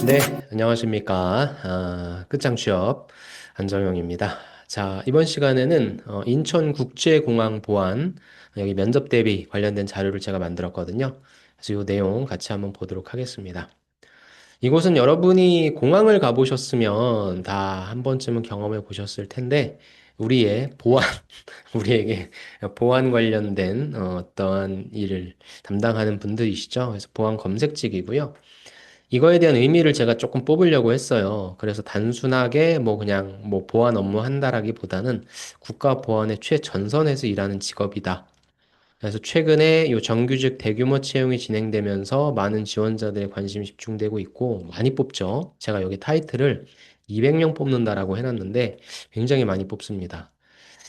네, 안녕하십니까. 끝장 취업 안정영입니다. 자, 이번 시간에는 인천국제공항 보안 여기 면접 대비 관련된 자료를 제가 만들었거든요. 그래서 이 내용 같이 한번 보도록 하겠습니다. 이곳은 여러분이 공항을 가보셨으면 다 한 번쯤은 경험해 보셨을 텐데 우리의 보안, 우리에게 보안 관련된 어떠한 일을 담당하는 분들이시죠. 그래서 보안 검색직이고요. 이거에 대한 의미를 제가 조금 뽑으려고 했어요. 그래서 단순하게 뭐 그냥 뭐 보안 업무 한다라기보다는 국가 보안의 최전선에서 일하는 직업이다. 그래서 최근에 요 정규직 대규모 채용이 진행되면서 많은 지원자들의 관심이 집중되고 있고 많이 뽑죠. 제가 여기 타이틀을 200명 뽑는다라고 해놨는데 굉장히 많이 뽑습니다.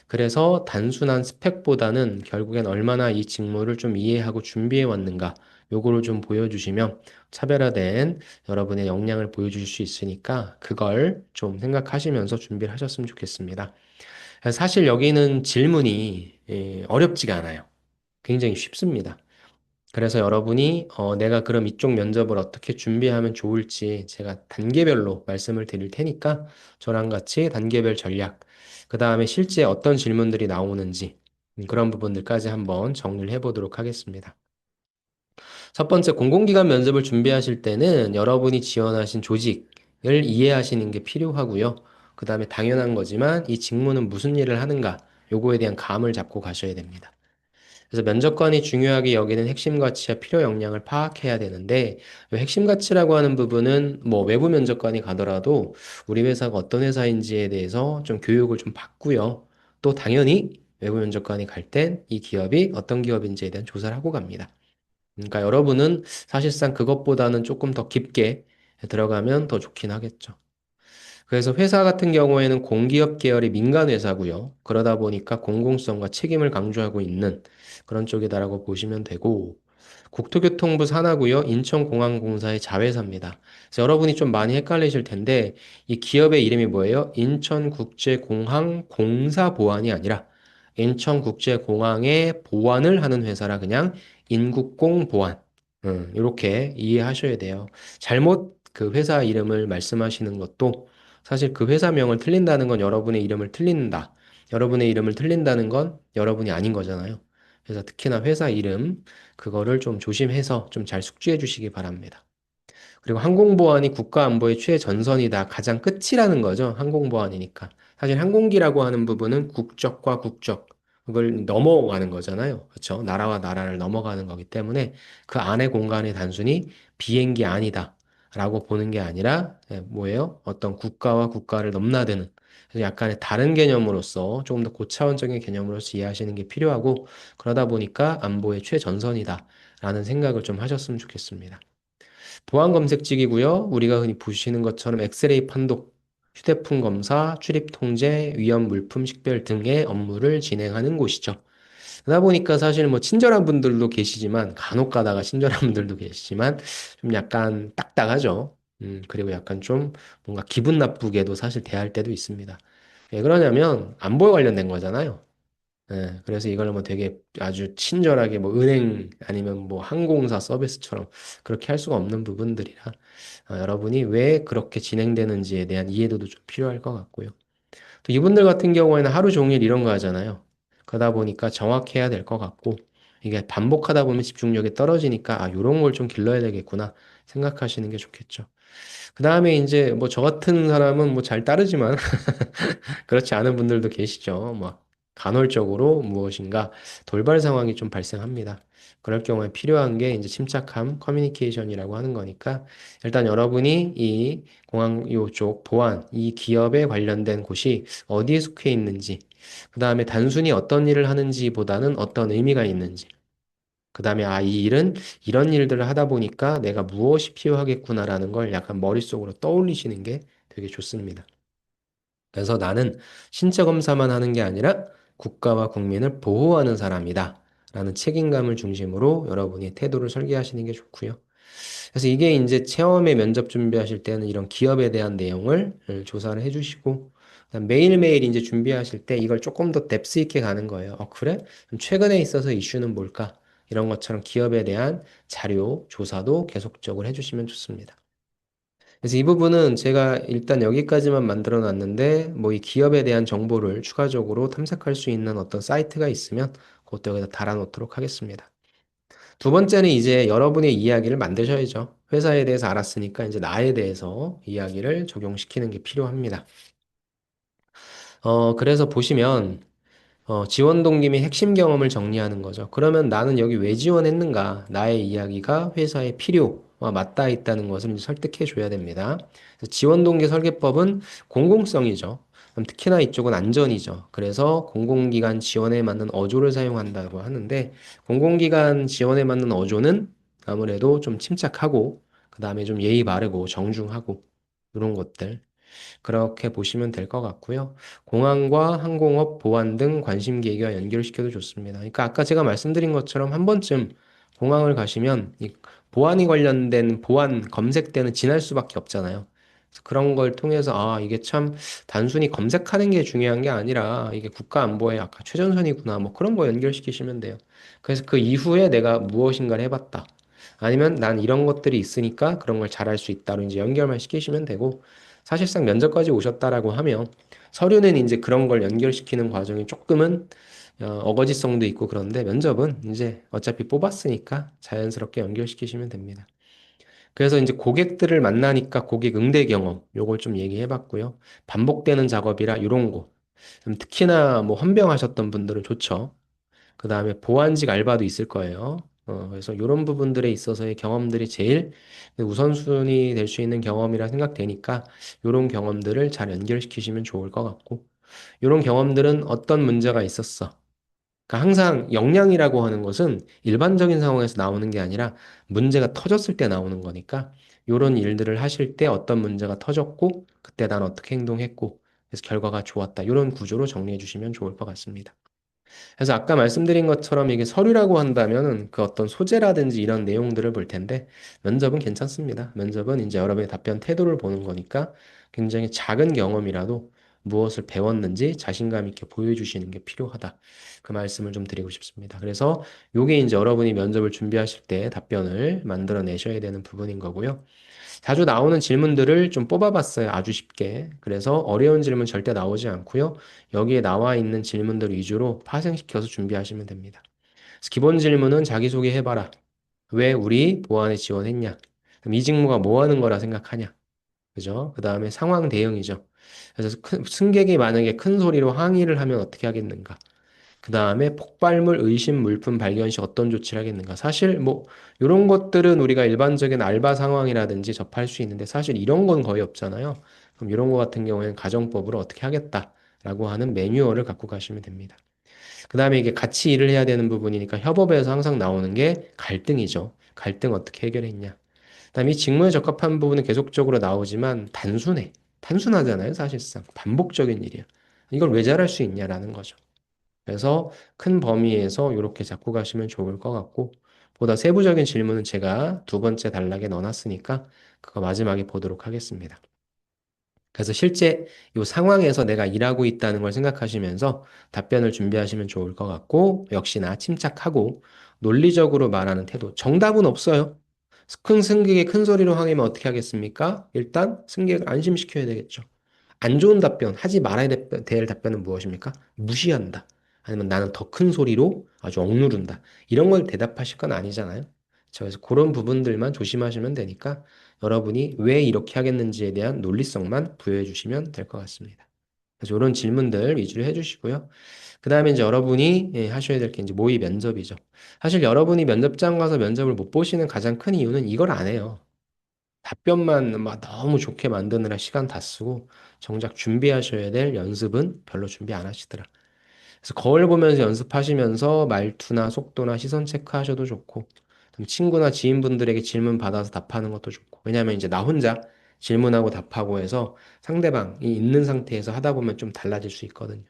그래서 단순한 스펙보다는 결국엔 얼마나 이 직무를 좀 이해하고 준비해 왔는가, 요거를 좀 보여주시면 차별화된 여러분의 역량을 보여주실 수 있으니까 그걸 좀 생각하시면서 준비를 하셨으면 좋겠습니다. 사실 여기는 질문이 어렵지가 않아요. 굉장히 쉽습니다. 그래서 여러분이 내가 그럼 이쪽 면접을 어떻게 준비하면 좋을지 제가 단계별로 말씀을 드릴 테니까 저랑 같이 단계별 전략, 그 다음에 실제 어떤 질문들이 나오는지 그런 부분들까지 한번 정리를 해보도록 하겠습니다. 첫 번째, 공공기관 면접을 준비하실 때는 여러분이 지원하신 조직을 이해하시는 게 필요하고요. 그 다음에 당연한 거지만 이 직무는 무슨 일을 하는가, 요거에 대한 감을 잡고 가셔야 됩니다. 그래서 면접관이 중요하게 여기는 핵심 가치와 필요 역량을 파악해야 되는데, 이 핵심 가치라고 하는 부분은 뭐 외부 면접관이 가더라도 우리 회사가 어떤 회사인지에 대해서 좀 교육을 좀 받고요. 또 당연히 외부 면접관이 갈 땐 이 기업이 어떤 기업인지에 대한 조사를 하고 갑니다. 그러니까 여러분은 사실상 그것보다는 조금 더 깊게 들어가면 더 좋긴 하겠죠. 그래서 회사 같은 경우에는 공기업 계열의 민간 회사고요. 그러다 보니까 공공성과 책임을 강조하고 있는 그런 쪽이다라고 보시면 되고, 국토교통부 산하고요. 인천공항공사의 자회사입니다. 그래서 여러분이 좀 많이 헷갈리실 텐데 이 기업의 이름이 뭐예요? 인천국제공항공사보안이 아니라 인천국제공항의 보안을 하는 회사라 그냥 인국공보안. 이렇게 이해하셔야 돼요. 잘못 그 회사 이름을 말씀하시는 것도 사실 그 회사명을 틀린다는 건 여러분의 이름을 틀린다. 여러분의 이름을 틀린다는 건 여러분이 아닌 거잖아요. 그래서 특히나 회사 이름, 그거를 좀 조심해서 좀 잘 숙지해 주시기 바랍니다. 그리고 항공보안이 국가안보의 최전선이다. 가장 끝이라는 거죠. 항공보안이니까. 사실 항공기라고 하는 부분은 국적과 국적, 그걸 넘어가는 거잖아요. 그렇죠? 나라와 나라를 넘어가는 거기 때문에 그 안의 공간이 단순히 비행기 아니다. 라고 보는 게 아니라 뭐예요? 어떤 국가와 국가를 넘나드는 그래서 약간의 다른 개념으로서 조금 더 고차원적인 개념으로서 이해하시는 게 필요하고 그러다 보니까 안보의 최전선이다. 라는 생각을 좀 하셨으면 좋겠습니다. 보안 검색직이고요. 우리가 흔히 보시는 것처럼 엑스레이 판독, 휴대폰 검사, 출입 통제, 위험 물품 식별 등의 업무를 진행하는 곳이죠. 그러다 보니까 사실 뭐 친절한 분들도 계시지만 간혹 가다가 친절한 분들도 계시지만 좀 약간 딱딱하죠. 그리고 약간 좀 뭔가 기분 나쁘게도 사실 대할 때도 있습니다. 왜 그러냐면 안보에 관련된 거잖아요. 예, 그래서 이걸 뭐 되게 아주 친절하게 뭐 은행 아니면 뭐 항공사 서비스처럼 그렇게 할 수가 없는 부분들이라 여러분이 왜 그렇게 진행되는지에 대한 이해도도 좀 필요할 것 같고요. 또 이분들 같은 경우에는 하루 종일 이런 거 하잖아요. 그러다 보니까 정확해야 될 것 같고 이게 반복하다 보면 집중력이 떨어지니까 아, 요런 걸 좀 길러야 되겠구나 생각하시는 게 좋겠죠. 그 다음에 이제 뭐 저 같은 사람은 뭐 잘 따르지만 그렇지 않은 분들도 계시죠. 뭐 간헐적으로 무엇인가 돌발 상황이 좀 발생합니다. 그럴 경우에 필요한 게 이제 침착함, 커뮤니케이션이라고 하는 거니까 일단 여러분이 이 공항 요쪽 보안, 이 기업에 관련된 곳이 어디에 속해 있는지, 그 다음에 단순히 어떤 일을 하는지보다는 어떤 의미가 있는지, 그 다음에 아, 이 일은 이런 일들을 하다 보니까 내가 무엇이 필요하겠구나라는 걸 약간 머릿속으로 떠올리시는 게 되게 좋습니다. 그래서 나는 신체 검사만 하는 게 아니라 국가와 국민을 보호하는 사람이다. 라는 책임감을 중심으로 여러분이 태도를 설계하시는 게 좋고요. 그래서 이게 이제 체험의 면접 준비하실 때는 이런 기업에 대한 내용을 조사를 해주시고, 그다음 매일매일 이제 준비하실 때 이걸 조금 더 뎁스 있게 가는 거예요. 그래? 그럼 최근에 있어서 이슈는 뭘까? 이런 것처럼 기업에 대한 자료, 조사도 계속적으로 해주시면 좋습니다. 그래서 이 부분은 제가 일단 여기까지만 만들어 놨는데, 뭐 이 기업에 대한 정보를 추가적으로 탐색할 수 있는 어떤 사이트가 있으면 그것도 여기다 달아 놓도록 하겠습니다. 두 번째는 이제 여러분의 이야기를 만드셔야죠. 회사에 대해서 알았으니까 이제 나에 대해서 이야기를 적용시키는 게 필요합니다. 그래서 보시면 지원 동기 및 핵심 경험을 정리하는 거죠. 그러면 나는 여기 왜 지원했는가? 나의 이야기가 회사의 필요와 맞닿아 있다는 것을 이제 설득해 줘야 됩니다. 그래서 지원 동기 설계법은 공공성이죠. 그럼 특히나 이쪽은 안전이죠. 그래서 공공기관 지원에 맞는 어조를 사용한다고 하는데, 공공기관 지원에 맞는 어조는 아무래도 좀 침착하고, 그 다음에 좀 예의 바르고 정중하고, 이런 것들. 그렇게 보시면 될 것 같고요. 공항과 항공업, 보안 등 관심 계기와 연결시켜도 좋습니다. 그러니까 아까 제가 말씀드린 것처럼 한 번쯤 공항을 가시면 이 보안이 관련된 보안 검색대는 지날 수밖에 없잖아요. 그래서 그런 걸 통해서 아, 이게 참 단순히 검색하는 게 중요한 게 아니라 이게 국가 안보의 아까 최전선이구나. 뭐 그런 거 연결시키시면 돼요. 그래서 그 이후에 내가 무엇인가를 해봤다. 아니면 난 이런 것들이 있으니까 그런 걸 잘할 수 있다로 이제 연결만 시키시면 되고 사실상 면접까지 오셨다라고 하면 서류는 이제 그런 걸 연결시키는 과정이 조금은 어거지성도 있고 그런데 면접은 이제 어차피 뽑았으니까 자연스럽게 연결시키시면 됩니다. 그래서 이제 고객들을 만나니까 고객 응대 경험 요걸 좀 얘기해 봤고요. 반복되는 작업이라 요런 거. 특히나 뭐 헌병하셨던 분들은 좋죠. 그 다음에 보안직 알바도 있을 거예요. 그래서 이런 부분들에 있어서의 경험들이 제일 우선순위 될 수 있는 경험이라 생각되니까 이런 경험들을 잘 연결시키시면 좋을 것 같고, 이런 경험들은 어떤 문제가 있었어. 그러니까 항상 역량이라고 하는 것은 일반적인 상황에서 나오는 게 아니라 문제가 터졌을 때 나오는 거니까 이런 일들을 하실 때 어떤 문제가 터졌고, 그때 난 어떻게 행동했고, 그래서 결과가 좋았다. 이런 구조로 정리해 주시면 좋을 것 같습니다. 그래서 아까 말씀드린 것처럼 이게 서류라고 한다면은 그 어떤 소재라든지 이런 내용들을 볼 텐데 면접은 괜찮습니다. 면접은 이제 여러분의 답변 태도를 보는 거니까 굉장히 작은 경험이라도 무엇을 배웠는지 자신감 있게 보여주시는 게 필요하다. 그 말씀을 좀 드리고 싶습니다. 그래서 요게 이제 여러분이 면접을 준비하실 때 답변을 만들어 내셔야 되는 부분인 거고요. 자주 나오는 질문들을 좀 뽑아봤어요. 아주 쉽게. 그래서 어려운 질문 절대 나오지 않고요. 여기에 나와 있는 질문들 위주로 파생시켜서 준비하시면 됩니다. 그래서 기본 질문은 자기소개 해봐라. 왜 우리 보안에 지원했냐? 그럼 이 직무가 뭐 하는 거라 생각하냐? 그죠? 그 다음에 상황 대응이죠. 그래서 승객이 만약에 큰 소리로 항의를 하면 어떻게 하겠는가? 그 다음에 폭발물 의심 물품 발견 시 어떤 조치를 하겠는가? 사실 뭐 이런 것들은 우리가 일반적인 알바 상황이라든지 접할 수 있는데 사실 이런 건 거의 없잖아요. 그럼 이런 거 같은 경우에는 가정법으로 어떻게 하겠다라고 하는 매뉴얼을 갖고 가시면 됩니다. 그 다음에 이게 같이 일을 해야 되는 부분이니까 협업에서 항상 나오는 게 갈등이죠. 갈등 어떻게 해결했냐? 그다음에 이 직무에 적합한 부분은 계속적으로 나오지만 단순해. 단순하잖아요, 사실상. 반복적인 일이야. 이걸 왜 잘할 수 있냐라는 거죠. 그래서 큰 범위에서 이렇게 잡고 가시면 좋을 것 같고, 보다 세부적인 질문은 제가 두 번째 단락에 넣어놨으니까 그거 마지막에 보도록 하겠습니다. 그래서 실제 이 상황에서 내가 일하고 있다는 걸 생각하시면서 답변을 준비하시면 좋을 것 같고, 역시나 침착하고 논리적으로 말하는 태도. 정답은 없어요. 큰 승객이 큰 소리로 항의면 어떻게 하겠습니까? 일단 승객을 안심시켜야 되겠죠. 안 좋은 답변, 하지 말아야 될 답변은 무엇입니까? 무시한다. 아니면 나는 더 큰 소리로 아주 억누른다. 이런 걸 대답하실 건 아니잖아요. 그래서 그런 부분들만 조심하시면 되니까 여러분이 왜 이렇게 하겠는지에 대한 논리성만 부여해 주시면 될 것 같습니다. 그래서 이런 질문들 위주로 해주시고요. 그 다음에 이제 여러분이 하셔야 될 게 이제 모의 면접이죠. 사실 여러분이 면접장 가서 면접을 못 보시는 가장 큰 이유는 이걸 안 해요. 답변만 막 너무 좋게 만드느라 시간 다 쓰고 정작 준비하셔야 될 연습은 별로 준비 안 하시더라. 그래서 거울 보면서 연습하시면서 말투나 속도나 시선 체크하셔도 좋고 좀 친구나 지인분들에게 질문 받아서 답하는 것도 좋고 왜냐하면 이제 나 혼자 질문하고 답하고 해서 상대방이 있는 상태에서 하다 보면 좀 달라질 수 있거든요.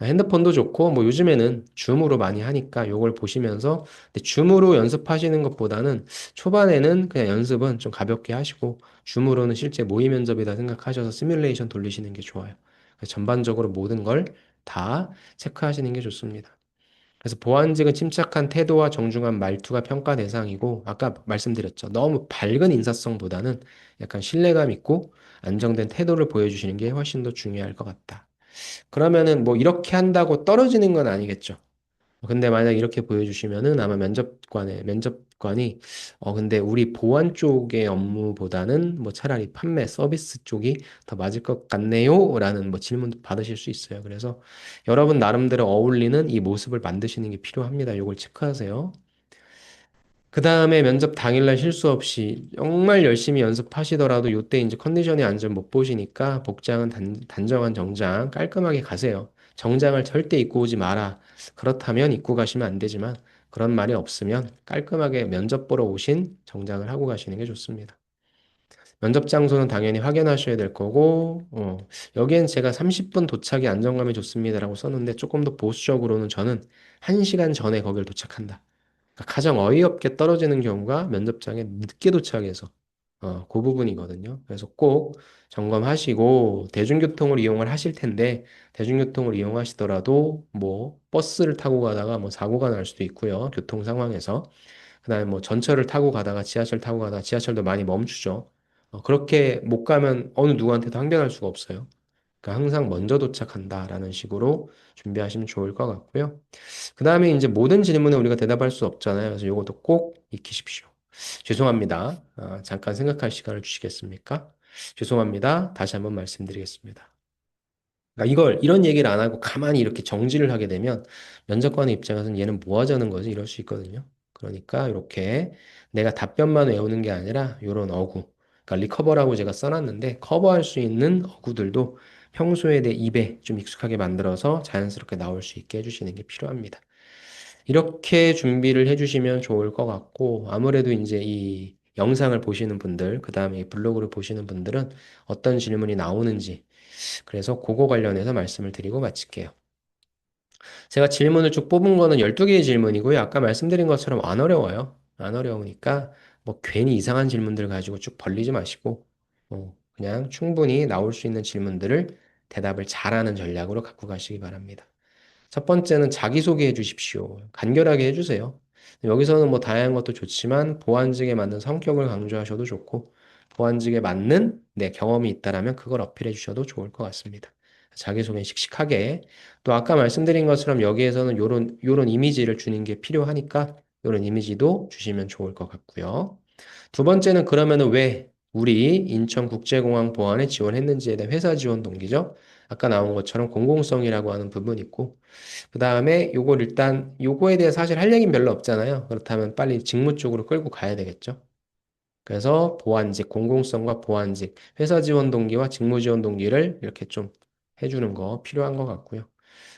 핸드폰도 좋고, 뭐 요즘에는 줌으로 많이 하니까 요걸 보시면서, 근데 줌으로 연습하시는 것보다는 초반에는 그냥 연습은 좀 가볍게 하시고, 줌으로는 실제 모의 면접이다 생각하셔서 시뮬레이션 돌리시는 게 좋아요. 그래서 전반적으로 모든 걸 다 체크하시는 게 좋습니다. 그래서 보완직은 침착한 태도와 정중한 말투가 평가 대상이고, 아까 말씀드렸죠. 너무 밝은 인사성보다는 약간 신뢰감 있고 안정된 태도를 보여주시는 게 훨씬 더 중요할 것 같다. 그러면은 뭐 이렇게 한다고 떨어지는 건 아니겠죠. 근데 만약 이렇게 보여주시면은 아마 면접관이 근데 우리 보안 쪽의 업무보다는 뭐 차라리 판매 서비스 쪽이 더 맞을 것 같네요 라는 뭐 질문도 받으실 수 있어요. 그래서 여러분 나름대로 어울리는 이 모습을 만드시는 게 필요합니다. 요걸 체크하세요. 그 다음에 면접 당일날 실수 없이 정말 열심히 연습하시더라도 요때 이제 컨디션이 안전 못 보시니까 복장은 단정한 정장 깔끔하게 가세요. 정장을 절대 입고 오지 마라. 그렇다면 입고 가시면 안 되지만 그런 말이 없으면 깔끔하게 면접 보러 오신 정장을 하고 가시는 게 좋습니다. 면접 장소는 당연히 확인하셔야 될 거고, 여기엔 제가 30분 도착이 안정감이 좋습니다라고 썼는데 조금 더 보수적으로는 저는 1시간 전에 거길 도착한다. 그러니까 가장 어이없게 떨어지는 경우가 면접장에 늦게 도착해서 그 부분이거든요. 그래서 꼭 점검하시고 대중교통을 이용을 하실 텐데 대중교통을 이용하시더라도 뭐 버스를 타고 가다가 뭐 사고가 날 수도 있고요. 교통 상황에서. 그다음에 뭐 전철을 타고 가다가 지하철 타고 가다가 지하철도 많이 멈추죠. 그렇게 못 가면 어느 누구한테도 항변할 수가 없어요. 그러니까 항상 먼저 도착한다라는 식으로 준비하시면 좋을 것 같고요. 그 다음에 이제 모든 질문에 우리가 대답할 수 없잖아요. 그래서 이것도 꼭 익히십시오. 죄송합니다. 잠깐 생각할 시간을 주시겠습니까? 죄송합니다. 다시 한번 말씀드리겠습니다. 그러니까 이런 얘기를 안 하고 가만히 이렇게 정지를 하게 되면 면접관의 입장에서는 얘는 뭐 하자는 거지? 이럴 수 있거든요. 그러니까 이렇게 내가 답변만 외우는 게 아니라 이런 어구, 그러니까 리커버라고 제가 써놨는데 커버할 수 있는 어구들도 평소에 내 입에 좀 익숙하게 만들어서 자연스럽게 나올 수 있게 해주시는 게 필요합니다. 이렇게 준비를 해주시면 좋을 것 같고, 아무래도 이제 이 영상을 보시는 분들, 그 다음에 이 블로그를 보시는 분들은 어떤 질문이 나오는지, 그래서 그거 관련해서 말씀을 드리고 마칠게요. 제가 질문을 쭉 뽑은 거는 12개의 질문이고요. 아까 말씀드린 것처럼 안 어려워요. 안 어려우니까 뭐 괜히 이상한 질문들 가지고 쭉 벌리지 마시고, 그냥 충분히 나올 수 있는 질문들을 대답을 잘하는 전략으로 갖고 가시기 바랍니다. 첫 번째는 자기소개해 주십시오. 간결하게 해주세요. 여기서는 뭐 다양한 것도 좋지만 보안직에 맞는 성격을 강조하셔도 좋고 보안직에 맞는 내 경험이 있다라면 그걸 어필해 주셔도 좋을 것 같습니다. 자기소개는 씩씩하게 또 아까 말씀드린 것처럼 여기에서는 요런 이미지를 주는 게 필요하니까 요런 이미지도 주시면 좋을 것 같고요. 두 번째는 그러면은 왜 우리 인천국제공항 보안에 지원했는지에 대한 회사 지원 동기죠. 아까 나온 것처럼 공공성이라고 하는 부분이 있고 그 다음에 요걸 일단 요거에 대해 사실 할 얘기는 별로 없잖아요. 그렇다면 빨리 직무 쪽으로 끌고 가야 되겠죠. 그래서 보안직, 공공성과 보안직, 회사 지원 동기와 직무 지원 동기를 이렇게 좀 해주는 거 필요한 것 같고요.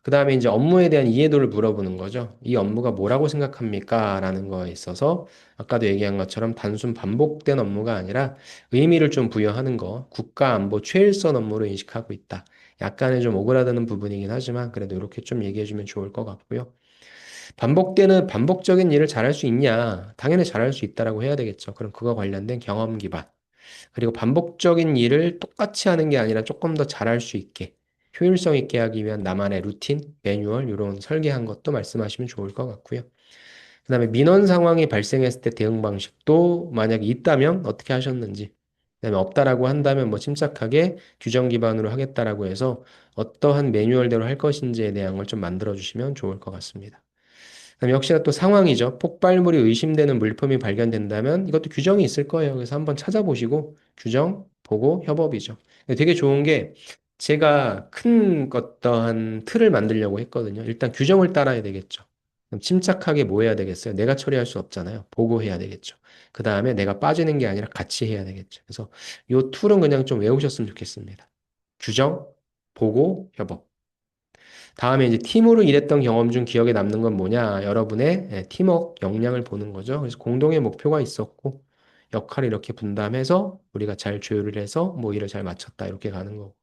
그 다음에 이제 업무에 대한 이해도를 물어보는 거죠. 이 업무가 뭐라고 생각합니까? 라는 거에 있어서 아까도 얘기한 것처럼 단순 반복된 업무가 아니라 의미를 좀 부여하는 거, 국가 안보 최일선 업무로 인식하고 있다. 약간의 좀 오그라드는 부분이긴 하지만 그래도 이렇게 좀 얘기해 주면 좋을 것 같고요. 반복적인 일을 잘할 수 있냐? 당연히 잘할 수 있다라고 해야 되겠죠. 그럼 그거 관련된 경험 기반. 그리고 반복적인 일을 똑같이 하는 게 아니라 조금 더 잘할 수 있게 효율성 있게 하기 위한 나만의 루틴, 매뉴얼 이런 설계한 것도 말씀하시면 좋을 것 같고요. 그다음에 민원 상황이 발생했을 때 대응 방식도 만약에 있다면 어떻게 하셨는지, 그다음에 없다라고 한다면 뭐 침착하게 규정 기반으로 하겠다라고 해서 어떠한 매뉴얼대로 할 것인지에 대한 걸 좀 만들어 주시면 좋을 것 같습니다. 그다음에 역시나 또 상황이죠. 폭발물이 의심되는 물품이 발견된다면 이것도 규정이 있을 거예요. 그래서 한번 찾아보시고 규정 보고 협업이죠. 근데 되게 좋은 게 제가 큰 어떠한 틀을 만들려고 했거든요. 일단 규정을 따라야 되겠죠. 그럼 침착하게 뭐 해야 되겠어요? 내가 처리할 수 없잖아요. 보고해야 되겠죠. 그 다음에 내가 빠지는 게 아니라 같이 해야 되겠죠. 그래서 요 툴은 그냥 좀 외우셨으면 좋겠습니다. 규정, 보고, 협업. 다음에 이제 팀으로 일했던 경험 중 기억에 남는 건 뭐냐? 여러분의 팀워크 역량을 보는 거죠. 그래서 공동의 목표가 있었고, 역할을 이렇게 분담해서 우리가 잘 조율을 해서 뭐 일을 잘 마쳤다. 이렇게 가는 거고.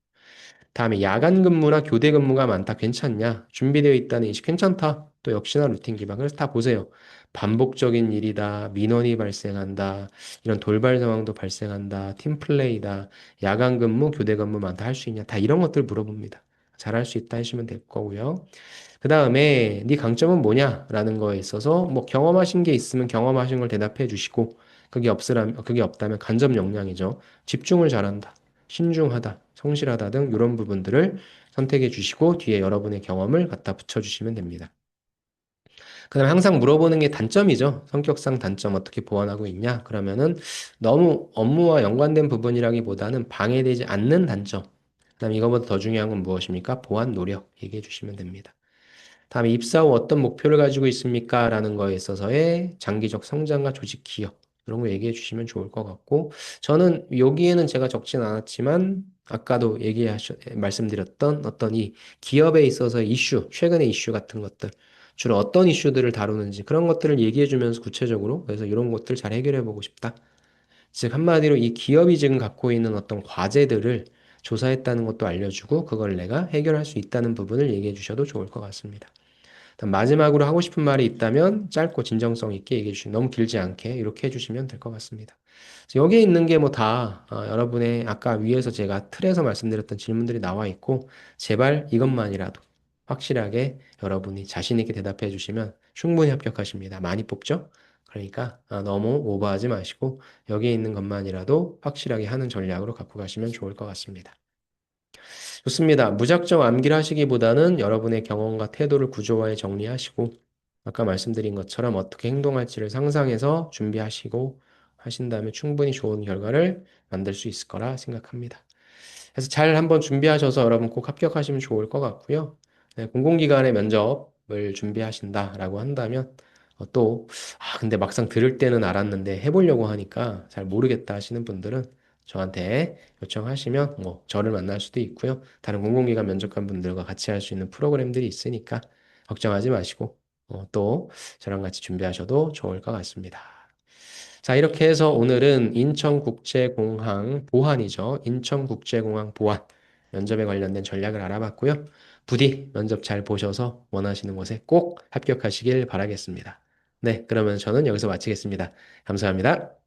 다음에 야간 근무나 교대 근무가 많다. 괜찮냐? 준비되어 있다는 인식 괜찮다. 또 역시나 루틴 기반. 그래서 다 보세요. 반복적인 일이다. 민원이 발생한다. 이런 돌발 상황도 발생한다. 팀 플레이다. 야간 근무, 교대 근무 많다. 할 수 있냐? 다 이런 것들 물어봅니다. 잘할 수 있다 하시면 될 거고요. 그 다음에 네 강점은 뭐냐라는 거에 있어서 뭐 경험하신 게 있으면 경험하신 걸 대답해 주시고 그게 없다면 간접 역량이죠. 집중을 잘한다, 신중하다, 성실하다 등 이런 부분들을 선택해 주시고 뒤에 여러분의 경험을 갖다 붙여 주시면 됩니다. 그다음에 항상 물어보는 게 단점이죠. 성격상 단점 어떻게 보완하고 있냐? 그러면은 너무 업무와 연관된 부분이라기보다는 방해되지 않는 단점. 그다음에 이거보다 더 중요한 건 무엇입니까? 보완 노력 얘기해 주시면 됩니다. 다음에 입사 후 어떤 목표를 가지고 있습니까? 라는 거에 있어서의 장기적 성장과 조직 기업 이런 거 얘기해 주시면 좋을 것 같고 저는 여기에는 제가 적진 않았지만 아까도 말씀드렸던 어떤 이 기업에 있어서 이슈, 최근의 이슈 같은 것들 주로 어떤 이슈들을 다루는지 그런 것들을 얘기해 주면서 구체적으로 그래서 이런 것들 잘 해결해 보고 싶다. 즉 한마디로 이 기업이 지금 갖고 있는 어떤 과제들을 조사했다는 것도 알려주고 그걸 내가 해결할 수 있다는 부분을 얘기해 주셔도 좋을 것 같습니다. 마지막으로 하고 싶은 말이 있다면 짧고 진정성 있게 얘기해 주시면 너무 길지 않게 이렇게 해주시면 될 것 같습니다. 그래서 여기에 있는 게 뭐 다 여러분의 아까 위에서 제가 틀에서 말씀드렸던 질문들이 나와 있고 제발 이것만이라도 확실하게 여러분이 자신 있게 대답해 주시면 충분히 합격하십니다. 많이 뽑죠? 그러니까 너무 오버하지 마시고 여기에 있는 것만이라도 확실하게 하는 전략으로 갖고 가시면 좋을 것 같습니다. 좋습니다. 무작정 암기를 하시기보다는 여러분의 경험과 태도를 구조화해 정리하시고, 아까 말씀드린 것처럼 어떻게 행동할지를 상상해서 준비하시고 하신 다음에 충분히 좋은 결과를 만들 수 있을 거라 생각합니다. 그래서 잘 한번 준비하셔서 여러분 꼭 합격하시면 좋을 것 같고요. 네, 공공기관의 면접을 준비하신다라고 한다면 근데 막상 들을 때는 알았는데 해보려고 하니까 잘 모르겠다 하시는 분들은 저한테 요청하시면 뭐 저를 만날 수도 있고요. 다른 공공기관 면접관 분들과 같이 할 수 있는 프로그램들이 있으니까 걱정하지 마시고 또 저랑 같이 준비하셔도 좋을 것 같습니다. 자, 이렇게 해서 오늘은 인천국제공항 보안이죠. 인천국제공항 보안 면접에 관련된 전략을 알아봤고요. 부디 면접 잘 보셔서 원하시는 곳에 꼭 합격하시길 바라겠습니다. 네, 그러면 저는 여기서 마치겠습니다. 감사합니다.